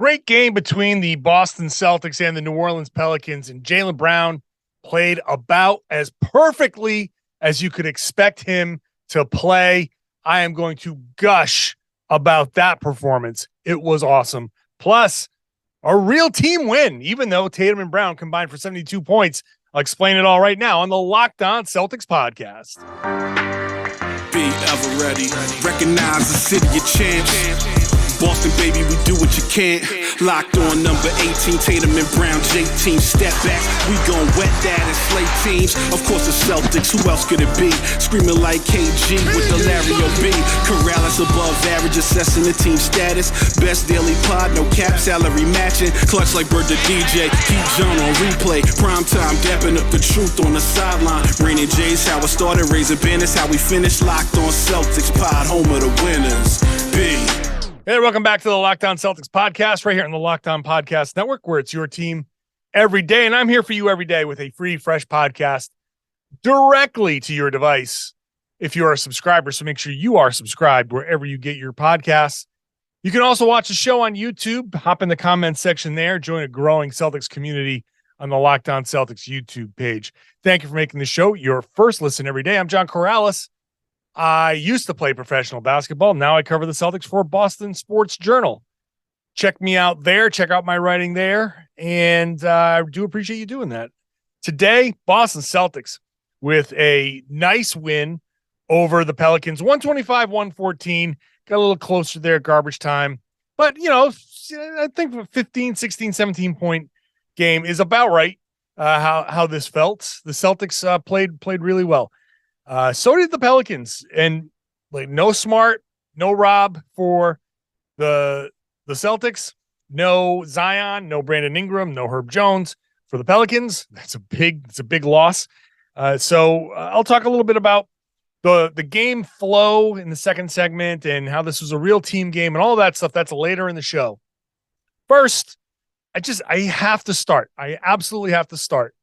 Great game between the Boston Celtics and the New Orleans Pelicans, and Jaylen Brown played about as perfectly as you could expect him to play. I am going to gush about that performance. It was awesome. Plus, a real team win, even though Tatum and Brown combined for 72 points. I'll explain it all right now on the Locked On Celtics podcast. Be ever ready. Recognize the city of champs. Boston, baby, we do what you can't. Locked on number 18, Tatum and Brown, J-team, step back. We gon' wet that and slay teams. Of course, the Celtics, who else could it be? Screaming like KG with the Larry O.B. Karalis above average, assessing the team status. Best daily pod, no cap, salary matching. Clutch like Bird the DJ, keep John on replay. Prime time, dapping up the truth on the sideline. Raining J's, how it started, raising banners, how we finished. Locked on Celtics pod, home of the winners. B. Hey, welcome back to the Locked On Celtics podcast right here on the Locked On Podcast Network, where it's your team every day. And I'm here for you every day with a free, fresh podcast directly to your device if you are a subscriber. So make sure you are subscribed wherever you get your podcasts. You can also watch the show on YouTube. Hop in the comments section there. Join a growing Celtics community on the Locked On Celtics YouTube page. Thank you for making the show your first listen every day. I'm John Karalis. I used to play professional basketball. Now I cover the Celtics for Boston Sports Journal. Check me out there. Check out my writing there. And I do appreciate you doing that. Today, Boston Celtics with a nice win over the Pelicans. 125-114. Got a little closer there at garbage time. But, you know, I think a 15, 16, 17-point game is about right how this felt. The Celtics played really well. So did the Pelicans, and like no Smart, no Rob for the Celtics, no Zion, no Brandon Ingram, no Herb Jones for the Pelicans. It's a big loss. So I'll talk a little bit about the game flow in the second segment and how this was a real team game and all that stuff. That's later in the show. First, I have to start. I absolutely have to start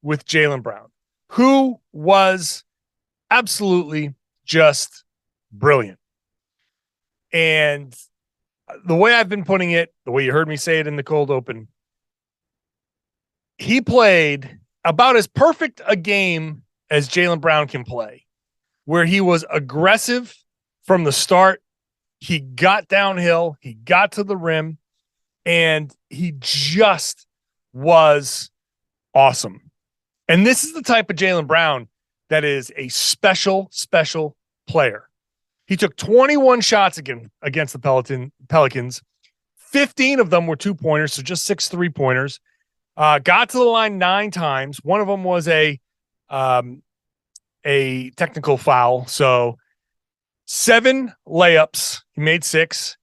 with Jaylen Brown, who was absolutely just brilliant. And the way I've been putting it, the way you heard me say it in the cold open, he played about as perfect a game as Jaylen Brown can play, where he was aggressive from the start. He got downhill, he got to the rim, and he just was awesome. And this is the type of Jaylen Brown that is a special player. He took 21 shots against the Pelicans. 15 of them were 2-pointers, so just 6 3-pointers. Got to the line 9 times. One of them was a technical foul. So 7 layups. He made 6.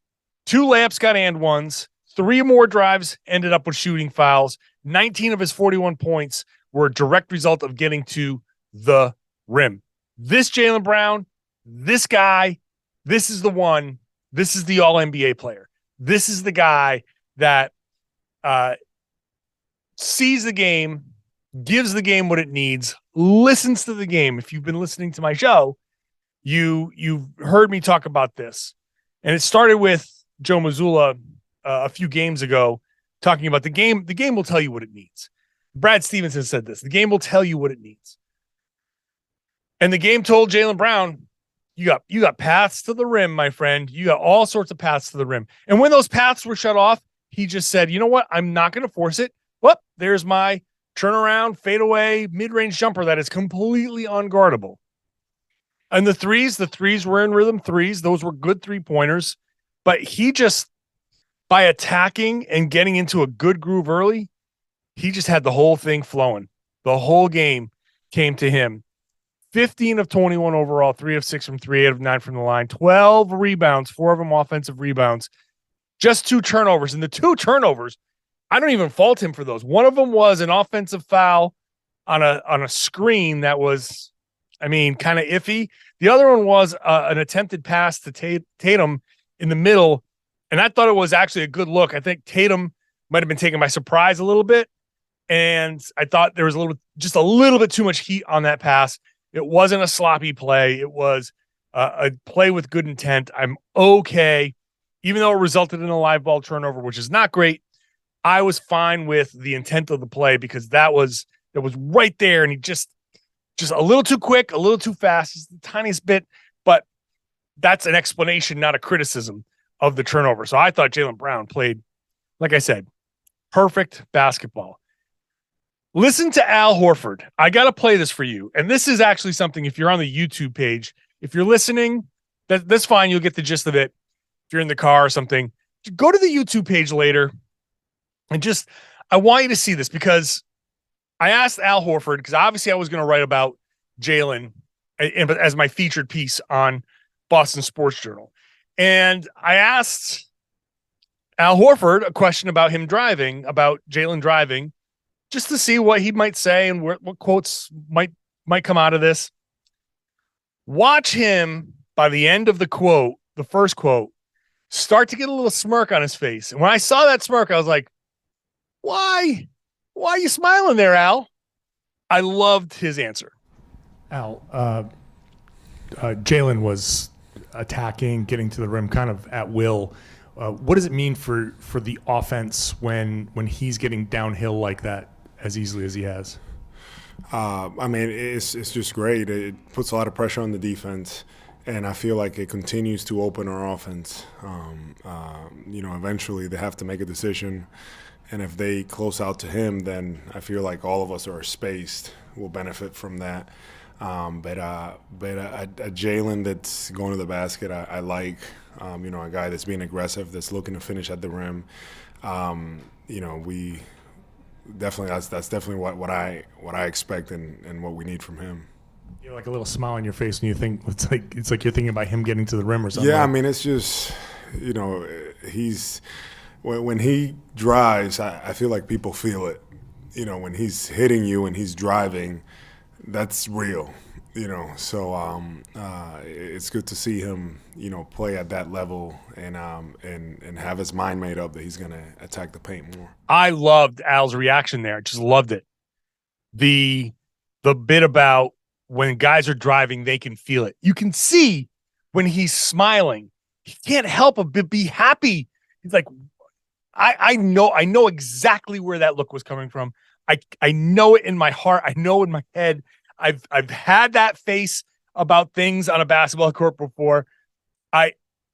2 layups got and ones. 3 more drives ended up with shooting fouls. 19 of his 41 points were a direct result of getting to the rim. This Jaylen Brown, this guy, this is the one. This is the all-NBA player. This is the guy that sees the game, gives the game what it needs, listens to the game. If you've been listening to my show, you've heard me talk about this. And it started with Joe Mazzulla a few games ago talking about the game. The game will tell you what it needs. Brad Stevenson said this. The game will tell you what it needs. And the game told Jaylen Brown, you got paths to the rim, my friend. You got all sorts of paths to the rim. And when those paths were shut off, he just said, you know what? I'm not going to force it. Well, there's my turnaround, fadeaway, mid-range jumper that is completely unguardable. And the threes were in rhythm threes. Those were good 3-pointers. But he just, by attacking and getting into a good groove early, he just had the whole thing flowing. The whole game came to him. 15 of 21 overall, 3 of 6 from 3, 8 of 9 from the line, 12 rebounds, 4 of them offensive rebounds, just 2 turnovers. And the 2 turnovers, I don't even fault him for those. One of them was an offensive foul on a screen that was, kind of iffy. The other one was an attempted pass to Tatum in the middle, and I thought it was actually a good look. I think Tatum might have been taken by surprise a little bit, and I thought there was just a little bit too much heat on that pass. It wasn't a sloppy play. It was a play with good intent. I'm okay even though it resulted in a live ball turnover, which is not great. I was fine with the intent of the play because that was right there, and he just a little too quick, a little too fast, just the tiniest bit. But that's an explanation, not a criticism of the turnover. So I thought Jaylen Brown played, like I said, perfect basketball. Listen to Al Horford. I got to play this for you, and this is actually something. If you're on the YouTube page, if you're listening, that's fine. You'll get the gist of it. If you're in the car or something, go to the YouTube page later. And I want you to see this because I asked Al Horford, because obviously I was going to write about Jaylen as my featured piece on Boston Sports Journal. And I asked Al Horford a question about him driving, about Jaylen driving, just to see what he might say and what quotes might come out of this. Watch him by the end of the first quote, start to get a little smirk on his face. And when I saw that smirk, I was like, why are you smiling there, Al? I loved his answer. Al, Jaylen was attacking, getting to the rim kind of at will. What does it mean for the offense when he's getting downhill like that as easily as he has? I mean, it's just great. It puts a lot of pressure on the defense, and I feel like it continues to open our offense. Eventually they have to make a decision. And if they close out to him, then I feel like all of us are spaced will benefit from that. But a Jaylen that's going to the basket, I like. A guy that's being aggressive, that's looking to finish at the rim. We definitely that's definitely what I expect and what we need from him. You know, like a little smile on your face when you think it's like you're thinking about him getting to the rim or something. Yeah, I mean, it's just he's. When he drives, I feel like people feel it. When he's hitting you and he's driving, that's real. So it's good to see him, play at that level and have his mind made up that he's going to attack the paint more. I loved Al's reaction there. Just loved it. The bit about when guys are driving, they can feel it. You can see when he's smiling, he can't help but be happy. He's like, I know exactly where that look was coming from. I know it in my heart. I know in my head. I've had that face about things on a basketball court before.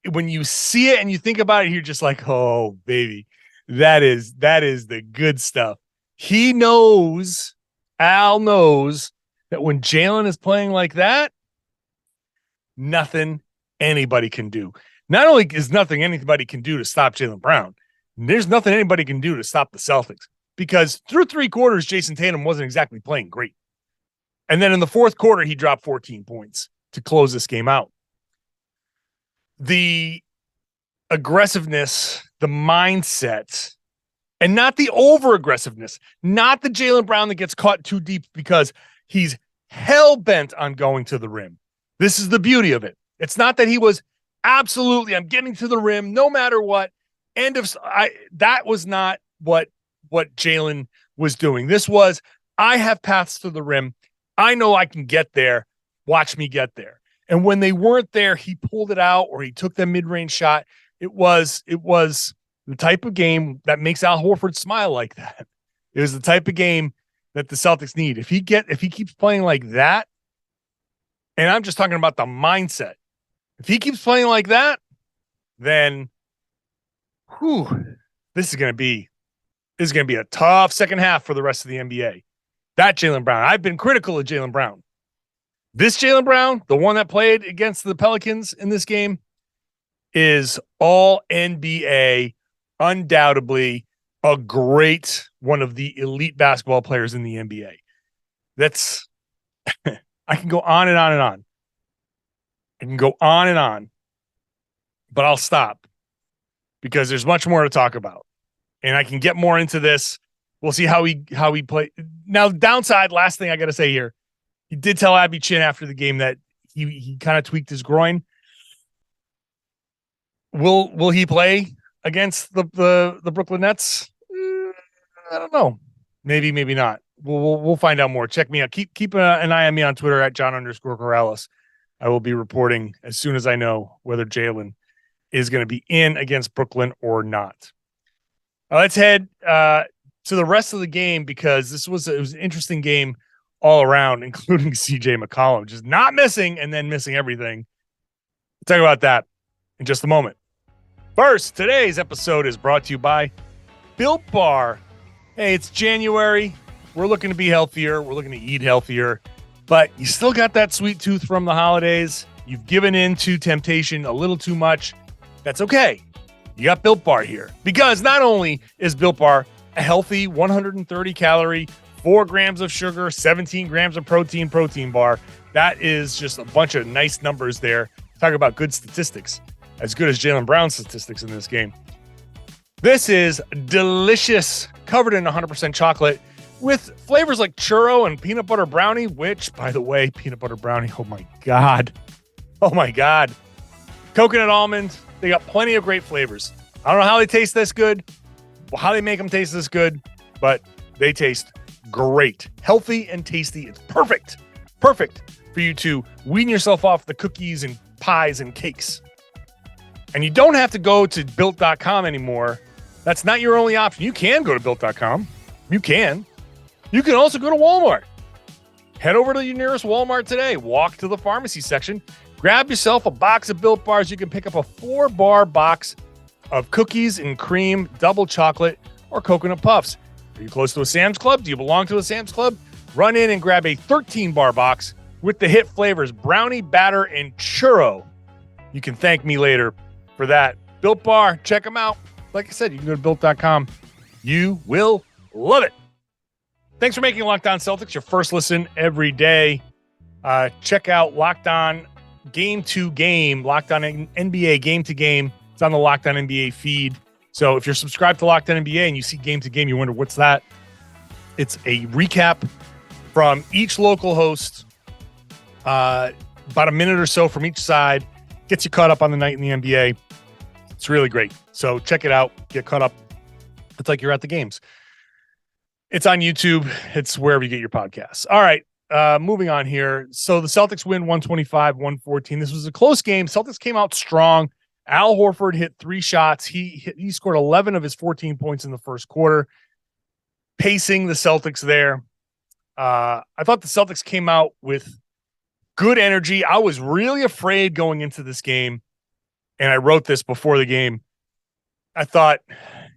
When you see it and you think about it, you're just like, oh baby, that is the good stuff. Al knows that when Jaylen is playing like that, nothing anybody can do. Not only is nothing anybody can do to stop Jaylen Brown, there's nothing anybody can do to stop the Celtics, because through 3 quarters, Jayson Tatum wasn't exactly playing great. And then in the fourth quarter, he dropped 14 points to close this game out. The aggressiveness, the mindset, and not the over-aggressiveness, not the Jaylen Brown that gets caught too deep because he's hell-bent on going to the rim. This is the beauty of it. It's not that he was absolutely, I'm getting to the rim no matter what. That was not what Jaylen was doing. This was, I have paths to the rim. I know I can get there. Watch me get there. And when they weren't there, he pulled it out or he took the mid-range shot. It was the type of game that makes Al Horford smile like that. It was the type of game that the Celtics need. If he keeps playing like that, and I'm just talking about the mindset. If he keeps playing like that, then this is going to be a tough second half for the rest of the NBA. That Jaylen Brown. I've been critical of Jaylen Brown. This Jaylen Brown, the one that played against the Pelicans in this game, is all NBA, undoubtedly a great one of the elite basketball players in the NBA. That's I can go on and on and on. I can go on and on, but I'll stop because there's much more to talk about, and I can get more into this. We'll see how he play. Now, downside, last thing I got to say here, he did tell Abby Chin after the game that he kind of tweaked his groin. Will he play against the Brooklyn Nets? I don't know. Maybe not. We'll find out more. Check me out. Keep an eye on me on Twitter at John_Karalis. I will be reporting as soon as I know whether Jaylen is going to be in against Brooklyn or not. Let's head to the rest of the game, because it was an interesting game all around, including CJ McCollum just not missing and then missing everything. We'll talk about that in just a moment. First, today's episode is brought to you by Built Bar. Hey, it's January. We're looking to be healthier. We're looking to eat healthier, but you still got that sweet tooth from the holidays. You've given in to temptation a little too much. That's okay. You got Built Bar here, because not only is Built Bar a healthy 130 calorie, 4 grams of sugar, 17 grams of protein bar. That is just a bunch of nice numbers there. Talk about good statistics. As good as Jaylen Brown's statistics in this game. This is delicious, covered in 100% chocolate with flavors like churro and peanut butter brownie, which, by the way, peanut butter brownie, oh my God. Coconut almond, they got plenty of great flavors. I don't know how they taste this good, how they make them taste this good, but they taste great. Healthy and tasty. It's perfect for you to wean yourself off the cookies and pies and cakes. And you don't have to go to Built.com anymore. That's not your only option. You can go to Built.com. You can also go to Walmart. Head over to your nearest Walmart today. Walk to the pharmacy section. Grab yourself a box of Built Bars. You can pick up a 4-bar box of cookies and cream, double chocolate, or coconut puffs. Are you close to a Sam's Club? Do you belong to a Sam's Club? Run in and grab a 13-bar box with the hit flavors brownie, batter, and churro. You can thank me later for that. Built Bar, check them out. Like I said, you can go to Built.com. You will love it. Thanks for making Locked On Celtics your first listen every day. Check out Locked On Game to Game, Locked On NBA Game to Game. It's on the Locked On NBA feed. So if you're subscribed to Locked On NBA and you see Game to Game, you wonder, what's that? It's a recap from each local host, about a minute or so from each side. Gets you caught up on the night in the NBA. It's really great. So check it out. Get caught up. It's like you're at the games. It's on YouTube. It's wherever you get your podcasts. All right. Moving on here. So the Celtics win 125-114. This was a close game. Celtics came out strong. Al Horford hit 3 shots. He scored 11 of his 14 points in the first quarter, pacing the Celtics there. I thought the Celtics came out with good energy. I was really afraid going into this game, and I wrote this before the game. I thought,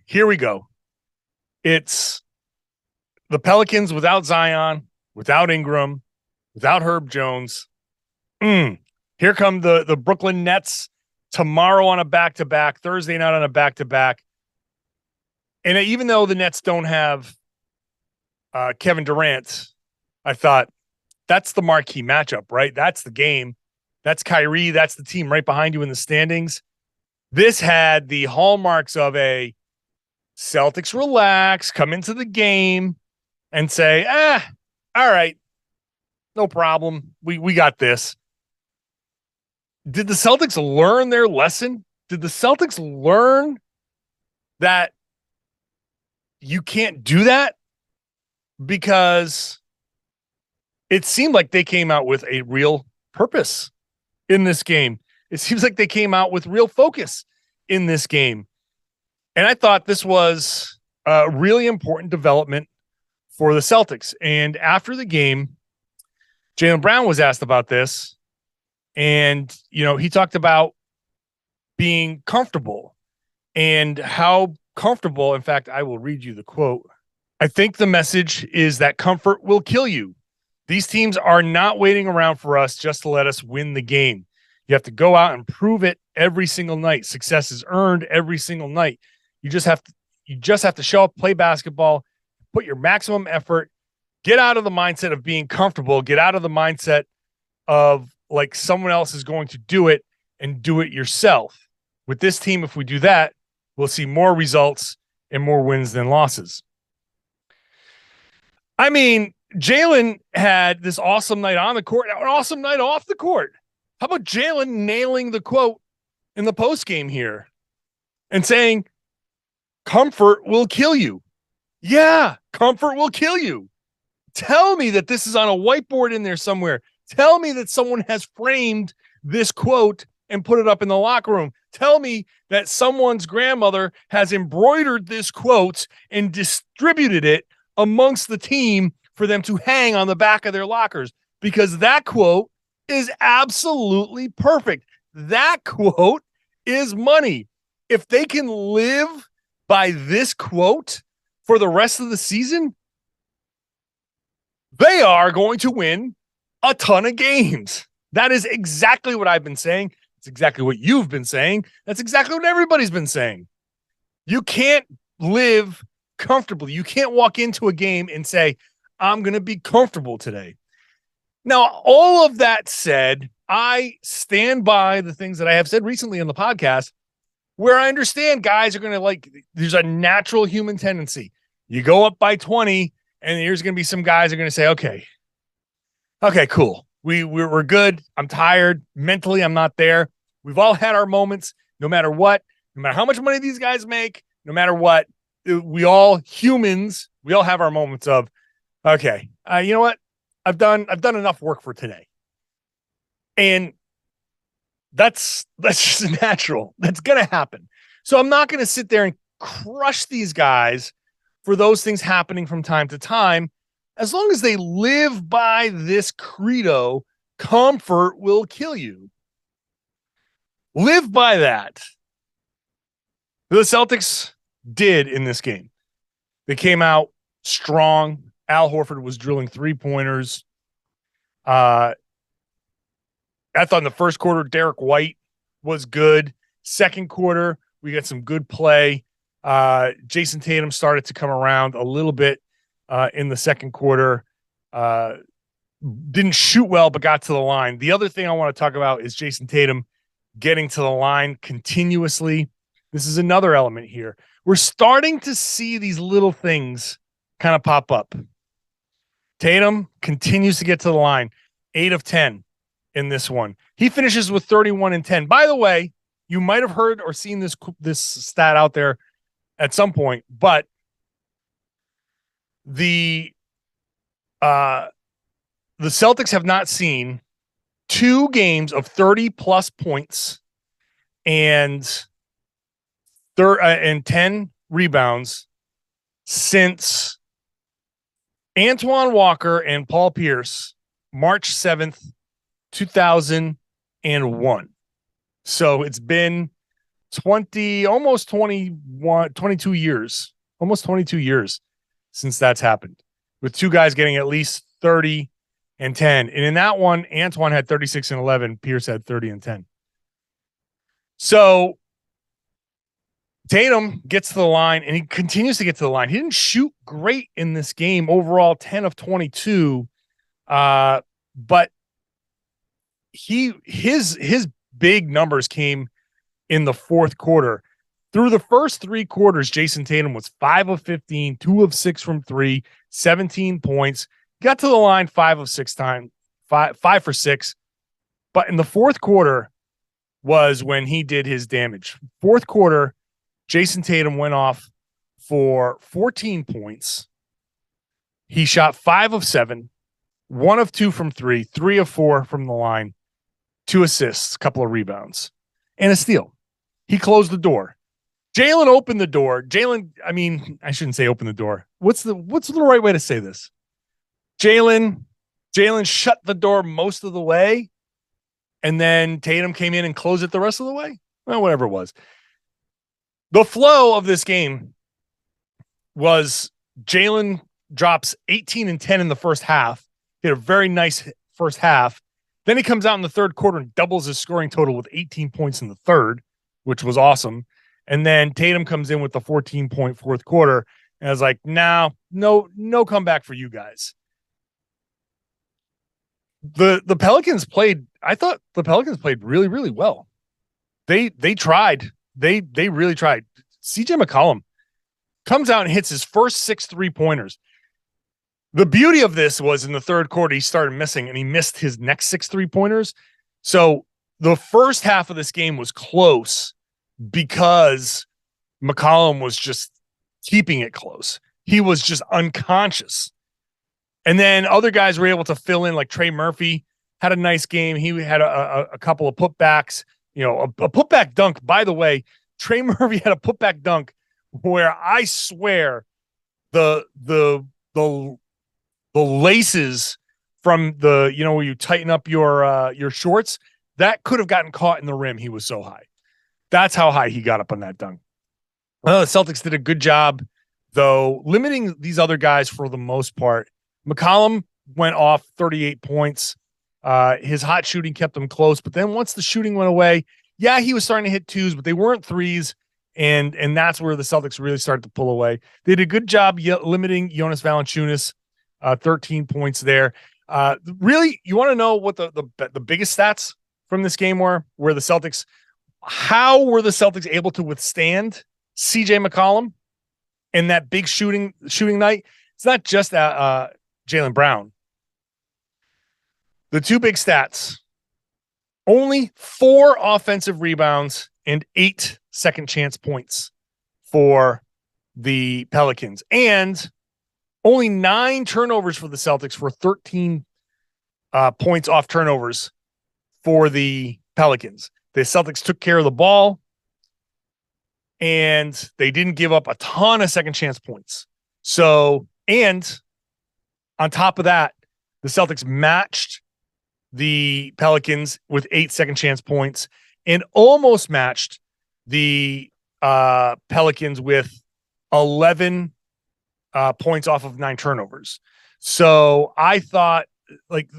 here we go. It's the Pelicans without Zion, without Ingram, without Herb Jones. Here come the Brooklyn Nets tomorrow on a back-to-back, Thursday night on a back-to-back. And even though the Nets don't have Kevin Durant, I thought, that's the marquee matchup, right? That's the game. That's Kyrie. That's the team right behind you in the standings. This had the hallmarks of a Celtics relax, come into the game and say, all right, no problem. We got this. Did the Celtics learn their lesson? Did the Celtics learn that you can't do that? Because it seemed like they came out with a real purpose in this game. It seems like they came out with real focus in this game. And I thought this was a really important development for the Celtics. And after the game, Jaylen Brown was asked about this. And, he talked about being comfortable and how comfortable. In fact, I will read you the quote. I think the message is that comfort will kill you. These teams are not waiting around for us just to let us win the game. You have to go out and prove it every single night. Success is earned every single night. You just have to show up, play basketball, put your maximum effort, get out of the mindset of being comfortable, get out of the mindset of like someone else is going to do it, and do it yourself. With this team, if we do that, we'll see more results and more wins than losses. I mean, Jaylen had this awesome night on the court, an awesome night off the court. How about Jaylen nailing the quote in the postgame here and saying, comfort will kill you. Yeah, comfort will kill you. Tell me that this is on a whiteboard in there somewhere. Tell me that someone has framed this quote and put it up in the locker room. Tell me that someone's grandmother has embroidered this quote and distributed it amongst the team for them to hang on the back of their lockers, because that quote is absolutely perfect. That quote is money. If they can live by this quote for the rest of the season, they are going to win a ton of games. That is exactly what I've been saying. It's exactly what you've been saying. That's exactly what everybody's been saying. You can't live comfortably. You can't walk into a game and say, I'm going to be comfortable today. Now, all of that said, I stand by the things that I have said recently on the podcast, where I understand guys are going to there's a natural human tendency. You go up by 20, and there's going to be some guys are going to say, okay, cool. We're good. I'm tired. Mentally, I'm not there. We've all had our moments, no matter what, no matter how much money these guys make, no matter what, we all humans, we all have our moments of, okay, you know what? I've done enough work for today. And that's just natural. That's going to happen. So I'm not going to sit there and crush these guys for those things happening from time to time. As long as they live by this credo, comfort will kill you. Live by that. The Celtics did in this game. They came out strong. Al Horford was drilling 3-pointers. I thought in the first quarter, Derek White was good. Second quarter, we got some good play. Jayson Tatum started to come around a little bit in the second quarter. Didn't shoot well, but got to the line. The other thing I want to talk about is Jayson Tatum getting to the line continuously. This is another element here. We're starting to see these little things kind of pop up. Tatum continues to get to the line, 8 of 10 in this one. He finishes with 31 and 10. By the way, you might have heard or seen this stat out there at some point, but the Celtics have not seen 2 games of 30-plus points and 10 rebounds since Antoine Walker and Paul Pierce, March 7th, 2001. So it's been 22 years since that's happened, with 2 guys getting at least 30 and 10. And in that one, Antoine had 36 and 11. Pierce had 30 and 10. So Tatum gets to the line, and he continues to get to the line. He didn't shoot great in this game overall, 10 of 22. But his big numbers came in the fourth quarter. Through the first 3 quarters, Jayson Tatum was 5 of 15, 2 of 6 from 3, 17 points. Got to the line 5 of 6 times, 5 for 6. But in the fourth quarter was when he did his damage. Fourth quarter, Jayson Tatum went off for 14 points. He shot 5 of 7, 1 of 2 from 3, 3 of 4 from the line, 2 assists, a couple of rebounds, and a steal. He closed the door. Jaylen opened the door. I shouldn't say open the door. What's the right way to say this? Jaylen shut the door most of the way, and then Tatum came in and closed it the rest of the way. Well, whatever it was. The flow of this game was Jaylen drops 18 and 10 in the first half. He had a very nice first half. Then he comes out in the third quarter and doubles his scoring total with 18 points in the third, which was awesome. And then Tatum comes in with the 14-point fourth quarter. And I was like, no comeback for you guys. The Pelicans played, I thought the Pelicans played really, really well. They tried. They really tried. CJ McCollum comes out and hits his first 6 3-pointers. The beauty of this was in the third quarter, he started missing, and he missed his next 6 3-pointers. So the first half of this game was close because McCollum was just keeping it close. He was just unconscious. And then other guys were able to fill in, like Trey Murphy had a nice game. He had a couple of putbacks. a putback dunk. By the way, Trey Murphy had a putback dunk where I swear the laces from the, where you tighten up your shorts, that could have gotten caught in the rim. He was so high. That's how high he got up on that dunk. The Celtics did a good job, though, limiting these other guys for the most part. McCollum went off 38 points. His hot shooting kept him close, but then once the shooting went away, yeah, he was starting to hit twos, but they weren't threes, and that's where the Celtics really started to pull away. They did a good job limiting Jonas Valanciunas, 13 points there. Really, you want to know what the biggest stats from this game were? How were the Celtics able to withstand CJ McCollum in that big shooting night? It's not just Jaylen Brown. The two big stats: only 4 offensive rebounds and 8 second chance points for the Pelicans, and only 9 turnovers for the Celtics for 13 points off turnovers for the Pelicans. The Celtics took care of the ball, and they didn't give up a ton of second chance points. So, and on top of that, the Celtics matched the Pelicans with 8 second chance points and almost matched the Pelicans with 11 points off of 9 turnovers. So I thought, like,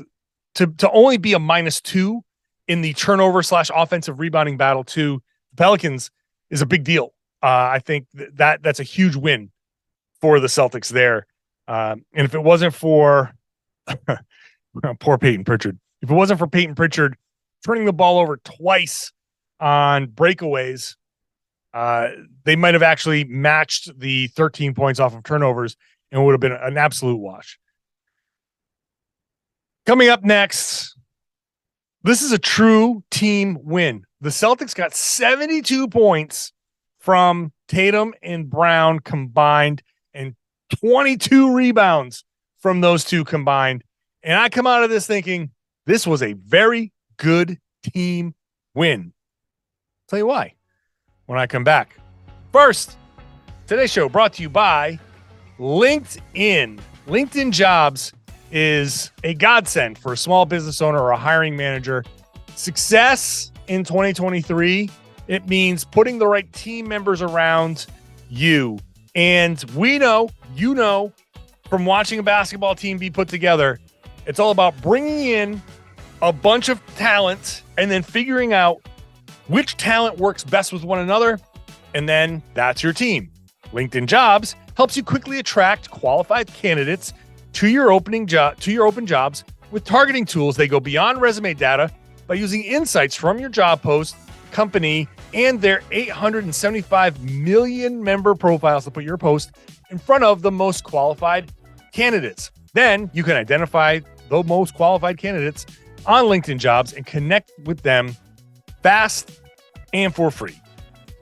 to only be a -2 in the turnover / offensive rebounding battle to the Pelicans is a big deal. I think that's a huge win for the Celtics there. And if it wasn't for poor Peyton Pritchard, if it wasn't for Peyton Pritchard turning the ball over twice on breakaways, they might have actually matched the 13 points off of turnovers and would have been an absolute wash. Coming up next, this is a true team win. The Celtics got 72 points from Tatum and Brown combined and 22 rebounds from those two combined. And I come out of this thinking this was a very good team win. I'll tell you why when I come back. First, today's show brought to you by LinkedIn. LinkedIn Jobs is a godsend for a small business owner or a hiring manager. Success in 2023, it means putting the right team members around you. And we know, from watching a basketball team be put together, it's all about bringing in a bunch of talent and then figuring out which talent works best with one another. And then that's your team. LinkedIn Jobs helps you quickly attract qualified candidates to your open jobs with targeting tools. They go beyond resume data by using insights from your job post, company, and their 875 million member profiles to put your post in front of the most qualified candidates. Then you can identify the most qualified candidates on LinkedIn Jobs and connect with them fast and for free.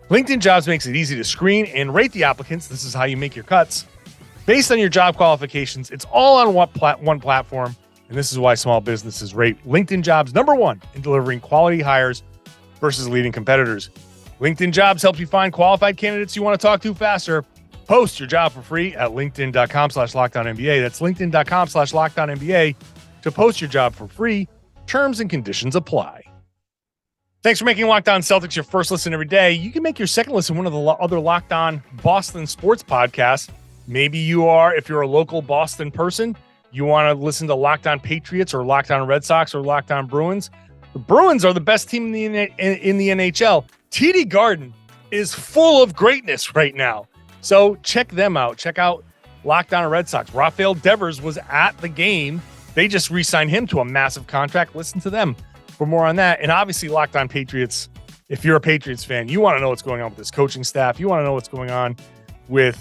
LinkedIn Jobs makes it easy to screen and rate the applicants. This is how you make your cuts. Based on your job qualifications, it's all on one platform, and this is why small businesses rate LinkedIn Jobs #1 in delivering quality hires versus leading competitors. LinkedIn Jobs helps you find qualified candidates you want to talk to faster. Post your job for free at linkedin.com/LockedOnNBA. That's linkedin.com/LockedOnNBA to post your job for free. Terms and conditions apply. Thanks for making Locked On Celtics your first listen every day. You can make your second listen one of the other Locked On Boston sports podcasts. Maybe if you're a local Boston person, you want to listen to Locked On Patriots or Locked On Red Sox or Locked On Bruins. The Bruins are the best team in the NHL. TD Garden is full of greatness right now. So check them out. Check out Locked On Red Sox. Rafael Devers was at the game. They just re-signed him to a massive contract. Listen to them for more on that. And obviously Locked On Patriots. If you're a Patriots fan, you want to know what's going on with this coaching staff. You want to know what's going on with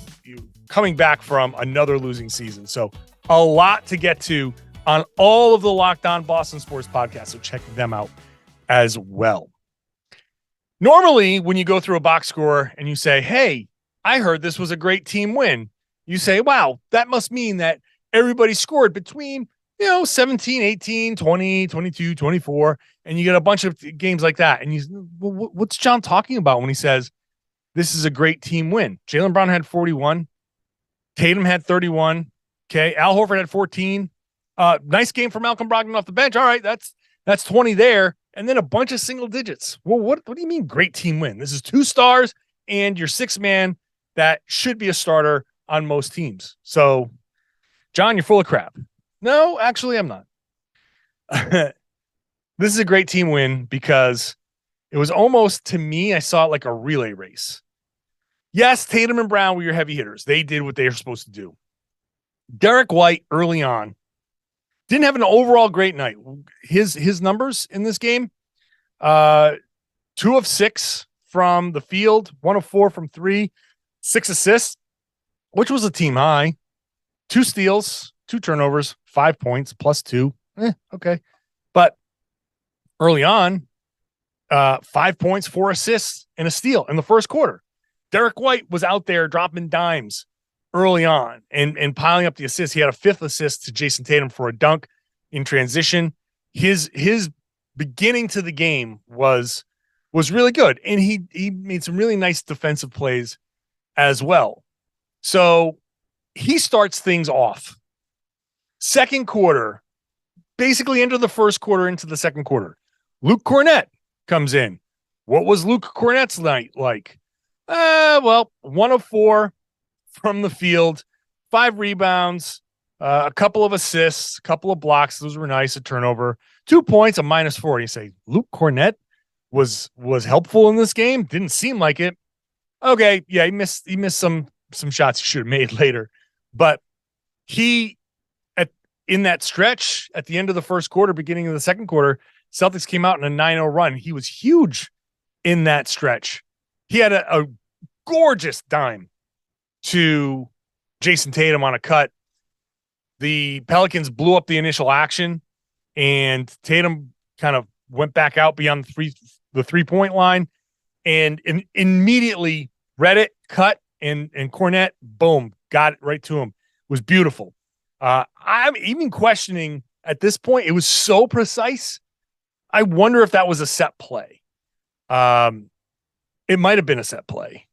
coming back from another losing season. So a lot to get to on all of the Locked On Boston Sports podcasts. So check them out as well. Normally, when you go through a box score and you say, hey, I heard this was a great team win, you say, wow, that must mean that everybody scored between 17, 18, 20, 22, 24. And you get a bunch of games like that. And what's John talking about when he says this is a great team win? Jaylen Brown had 41. Tatum had 31. Okay. Al Horford had 14. Nice game for Malcolm Brogdon off the bench. All right. That's 20 there. And then a bunch of single digits. Well, what do you mean great team win? This is 2 stars and your 6th man that should be a starter on most teams. So, John, you're full of crap. No, actually, I'm not. This is a great team win because it was almost, to me, I saw it like a relay race. Yes, Tatum and Brown were your heavy hitters. They did what they were supposed to do. Derek White early on didn't have an overall great night. His numbers in this game, 2 of 6 from the field, 1 of 4 from 3, 6 assists, which was a team high, 2 steals, 2 turnovers, 5 points, plus 2. Okay. But early on, 5 points, 4 assists, and a steal in the first quarter. Derek White was out there dropping dimes early on and piling up the assists. He had a 5th assist to Jayson Tatum for a dunk in transition. His beginning to the game was really good, and he made some really nice defensive plays as well. So he starts things off. Second quarter, basically into the first quarter, into the second quarter, Luke Cornett comes in. What was Luke Cornett's night like? 1 of 4 from the field, 5 rebounds, a couple of assists, a couple of blocks. Those were nice. A turnover, 2 points, a -4. You say Luke Cornett was helpful in this game? Didn't seem like it. Okay, yeah, he missed some shots he should have made later, but in that stretch at the end of the first quarter, beginning of the second quarter, Celtics came out in a 9-0 run. He was huge in that stretch. He had a gorgeous dime to Jayson Tatum on a cut. The Pelicans blew up the initial action, and Tatum kind of went back out beyond the 3-point line and immediately read it, cut, and Cornett, boom, got it right to him. It was beautiful. I'm even questioning at this point, it was so precise. I wonder if that was a set play. It might have been a set play,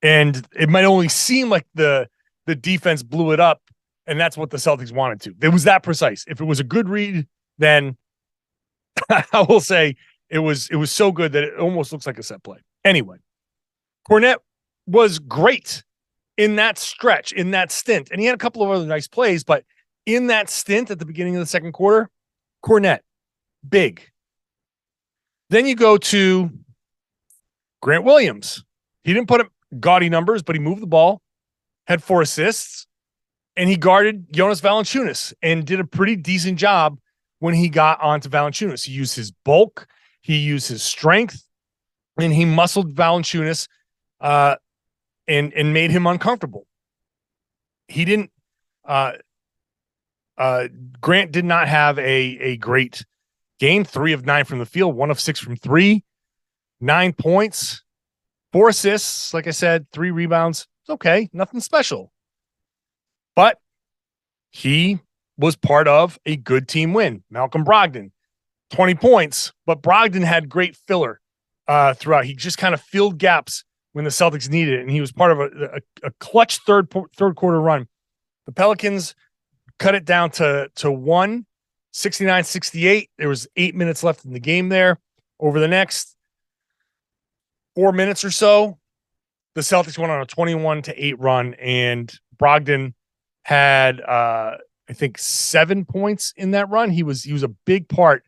and it might only seem like the defense blew it up, and that's what the Celtics wanted to. It was that precise. If it was a good read, then I will say it was so good that it almost looks like a set play. Anyway, Cornett was great in that stretch, in that stint, and he had a couple of other nice plays, but in that stint at the beginning of the second quarter, Cornett, big. Then you go to Grant Williams. He didn't put up gaudy numbers, but he moved the ball, had 4 assists, and he guarded Jonas Valanciunas and did a pretty decent job when he got onto Valanciunas. He used his bulk, he used his strength, and he muscled Valanciunas and made him uncomfortable. He didn't Grant did not have a great game. 3 of 9 from the field, 1 of 6 from 3, 9 points, 4 assists, like I said, 3 rebounds. It's okay, nothing special. But he was part of a good team win. Malcolm Brogdon, 20 points, but Brogdon had great filler throughout. He just kind of filled gaps when the Celtics needed it, and he was part of a clutch third quarter run. The Pelicans cut it down to 1, 69-68. There was 8 minutes left in the game there. Over the next 4 minutes or so, the Celtics went on a 21-8 run, and Brogdon had I think 7 points in that run. He was a big part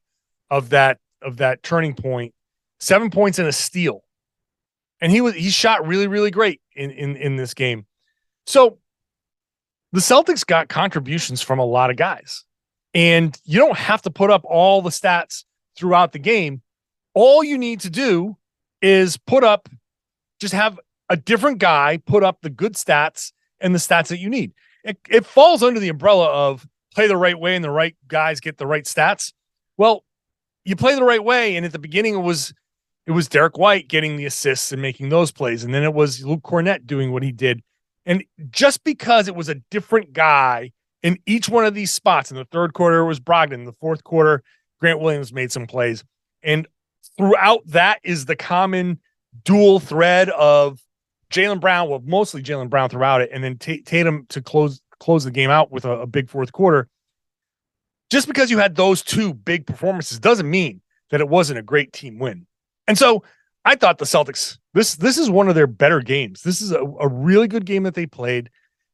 of that turning point. 7 points and a steal. And he shot really, really great in this game. So the Celtics got contributions from a lot of guys. And you don't have to put up all the stats throughout the game. All you need to do is just have a different guy put up the good stats and the stats that you need. It falls under the umbrella of play the right way and the right guys get the right stats. Well, you play the right way, and at the beginning it was Derek White getting the assists and making those plays, and then it was Luke Cornett doing what he did. And just because it was a different guy in each one of these spots, in the third quarter it was Brogdon, in the fourth quarter Grant Williams made some plays, And throughout that is the common dual thread of Jaylen Brown, well, mostly Jaylen Brown throughout it, and then Tatum to close the game out with a big fourth quarter. Just because you had those two big performances doesn't mean that it wasn't a great team win. And so I thought the Celtics, this is one of their better games. This is a really good game that they played.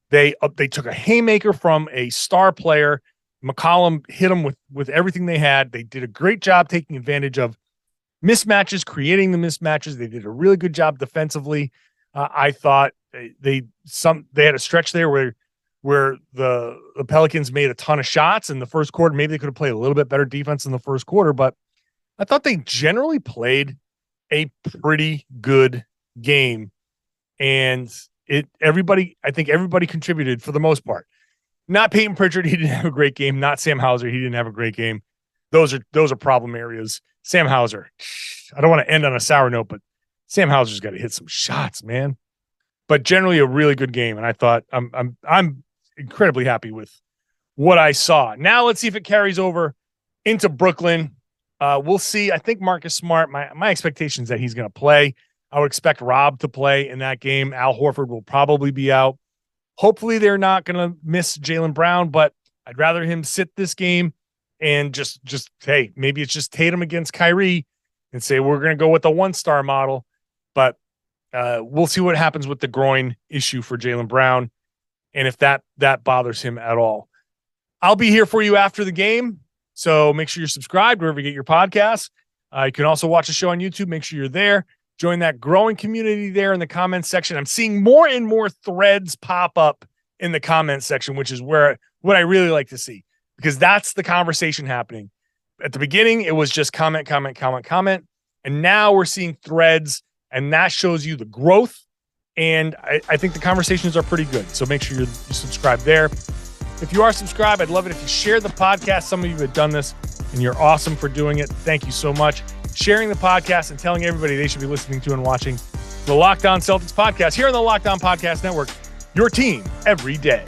They took a haymaker from a star player. McCollum hit them with everything they had. They did a great job taking advantage of mismatches, creating the mismatches. They did a really good job defensively. I thought they had a stretch there where the Pelicans made a ton of shots in the first quarter. Maybe they could have played a little bit better defense in the first quarter, but I thought they generally played a pretty good game. And I think everybody contributed for the most part. Not Peyton Pritchard, he didn't have a great game. Not Sam Hauser, he didn't have a great game. Those are problem areas. Sam Hauser, I don't want to end on a sour note, but Sam Hauser's got to hit some shots, man. But generally a really good game, and I thought I'm incredibly happy with what I saw. Now let's see if it carries over into Brooklyn. We'll see. I think Marcus Smart, my expectation is that he's going to play. I would expect Rob to play in that game. Al Horford will probably be out. Hopefully they're not going to miss Jaylen Brown, but I'd rather him sit this game and just hey, maybe it's just Tatum against Kyrie and say we're going to go with the 1-star model. But we'll see what happens with the groin issue for Jaylen Brown and if that bothers him at all. I'll be here for you after the game, so make sure you're subscribed wherever you get your podcasts. You can also watch the show on YouTube. Make sure you're there. Join that growing community there in the comments section. I'm seeing more and more threads pop up in the comments section, which is what I really like to see, because that's the conversation happening. At the beginning, it was just comment. And now we're seeing threads, and that shows you the growth. And I think the conversations are pretty good. So make sure you subscribe there. If you are subscribed, I'd love it if you share the podcast. Some of you have done this, and you're awesome for doing it. Thank you so much. Sharing the podcast and telling everybody they should be listening to and watching the Locked On Celtics podcast here on the Locked On Podcast Network, your team every day.